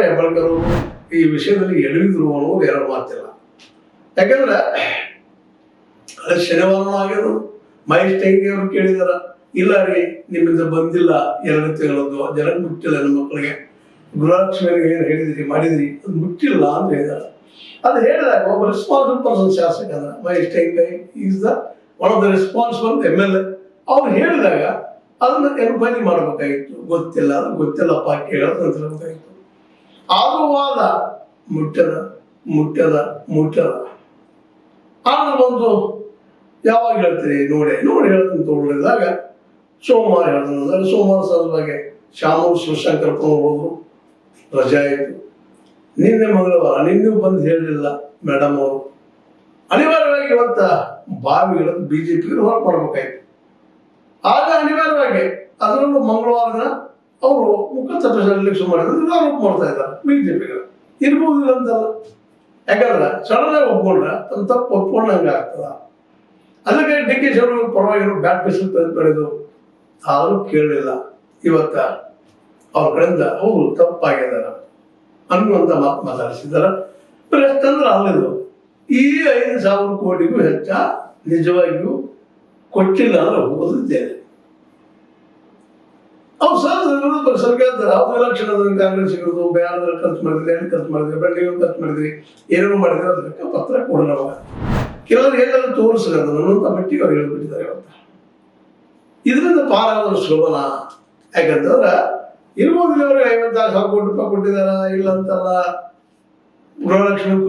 ಹೆಬ್ಬಾಳ್ಕರ್ ಈ ವಿಷಯದಲ್ಲಿ ಎಡವಿದ್ರು ಅನ್ನೋದು ಎರಡು ಮಾತಿಲ್ಲ. ಯಾಕಂದ್ರೆ ಅದು ಶನಿವಾರನೂ ಆಗ್ಯದು. ಮಹೇಶ್ ಟೆಂಗಿ ಅವರು ಕೇಳಿದಾರ, ಇಲ್ಲ ರೀ ನಿಮ್ಮಿಂದ ಬಂದಿಲ್ಲ 2 ತಿಂಗಳದ್ದು, ಜನಕ್ಕೆ ಮುಟ್ಟಿಲ್ಲ, ನಮ್ಮ ಮಕ್ಕಳಿಗೆ ಗೃಹಲಕ್ಷ್ಮಿಯರಿಗೆ ಏನು ಹೇಳಿದ್ರಿ ಮಾಡಿದ್ರಿ ಅದು ಮುಟ್ಟಿಲ್ಲ ಅಂತ ಹೇಳಿದಾರೆ. ಅದು ಹೇಳಿದಾಗ ಒಬ್ಬ ರೆಸ್ಪಾನ್ಸಿಬಲ್ ಪರ್ಸನ್ ಶಾಸಕ ಅಂದ್ರೆ Mahesh Tengi is the one of the responsible MLA. ಅವ್ರು ಹೇಳಿದಾಗ ಅದನ್ನ ಎನ್ಕ್ವೈರಿ ಮಾಡಬೇಕಾಗಿತ್ತು. ಗೊತ್ತಿಲ್ಲ, ಅದು ಗೊತ್ತಿಲ್ಲಪ್ಪ ಕೇಳೋದು ಅಂತ ಹೇಳ್ಬೇಕಾಗಿತ್ತು. ಆದ್ರೂ ವಾದ ಮುಟ್ಟದ ಆದ್ರೆ ಒಂದು ಯಾವಾಗ ಹೇಳ್ತೀರಿ ನೋಡಿ ಹೇಳ್ತೀನಿ ತಗೊಂಡಿದ್ದಾಗ ಸೋಮವಾರ ಹೇಳ್ತಾರೆ. ಸೋಮವಾರ ಸಹಜವಾಗಿ ಶಾಮೂರು ಶಿವಶಂಕರಪ್ಪ ಹೋದ್ರು, ರಜಾ ಆಯಿತು. ನಿನ್ನೆ ಮಂಗಳವಾರ, ನಿನ್ನೆ ಬಂದು ಹೇಳಲಿಲ್ಲ ಮೇಡಮ್ ಅವರು. ಅನಿವಾರ್ಯವಾಗಿ ಇವತ್ತ ಬಾವಿಗಳನ್ನು BJPಗೆ ಹೊರ ಮಾಡಬೇಕಾಯ್ತು. ಆಗ ಅನಿವಾರ್ಯವಾಗಿ ಅದರಲ್ಲೂ ಮಂಗಳವಾರ ದಿನ ಅವರು ಮುಖ ತಪ್ಪಿಸಲಿಕ್ಕೆ ಮಾಡಿದ್ರೆ ಆರೋಪ ಮಾಡ್ತಾ ಇದ್ದಾರೆ BJPಗೆ. ಇರ್ಬೋದಿಲ್ಲ ಅಂತಲ್ಲ, ಯಾಕಂದ್ರೆ ಸಡನ್ ಆಗಿ ಒಪ್ಕೊಂಡ್ರೆ ತಮ್ಮ ತಪ್ಪು ಒಪ್ಕೊಂಡಂಗೆ ಆಗ್ತದ. ಅದಕ್ಕೆ DK ಶಿವಕುಮಾರ್ ಪರವಾಗಿರೋ ಬ್ಯಾಟ್ ಪೀಸಲ್ ತಂದು ಆದರೂ ಕೇಳಲಿಲ್ಲ. ಇವತ್ತ ಅವ್ರ ಕಡೆಯಿಂದ ಅವರು ತಪ್ಪಾಗಿದಾರ ಅನ್ನುವಂಥ ಮಾತು ಮಾತಾಡಿಸಿದಾರೆ. ಎಷ್ಟಂದ್ರೆ ಅಲ್ಲಿದ್ದು ಈ 5,000 ಕೋಟಿಗೂ ಹೆಚ್ಚ ನಿಜವಾಗಿಯೂ ಕೊಟ್ಟಿಲ್ಲ ಅಂದ್ರೆ ಓದಿದ್ದೇನೆ. ಅವ್ರು ಸಹಜ ಸರ್ಕಾರ ಅವ್ರ ಎಲೆಕ್ಷನ್ ಕಾಂಗ್ರೆಸ್ ಇರೋದು, ಬೇರೆ ಖರ್ಚು ಮಾಡಿದ್ರಿ, ಏನು ಖರ್ಚು ಮಾಡಿದ್ರಿ, ಬೆಂಡಿಗೆ ಖರ್ಚು ಮಾಡಿದ್ರಿ, ಏನೇನು ಮಾಡಿದ್ರೆ ಅದಕ್ಕೆ ಪತ್ರ ಕೊಡೋಣ. ಕೆಲವರು ಎಲ್ಲರೂ ತೋರಿಸೋದು ಅನ್ನೋಂಥ ಮಟ್ಟಿಗೆ ಅವ್ರು ಹೇಳ್ಬಿಟ್ಟಿದ್ದಾರೆ. ಇವತ್ತು ಇದರಿಂದ ಪಾರಾಗೋದು ಸುಲಭನ? ಯಾಕಂತಂದ್ರೆ ಇರ್ಬೋದು, ಅವ್ರಿಗೆ 56,000 ಕೋಟಿ ರೂಪಾಯಿ ಕೊಟ್ಟಿದಾರ ಇಲ್ಲ ಅಂತಲ್ಲ. ಗೃಹಲಕ್ಷ್ಮಿ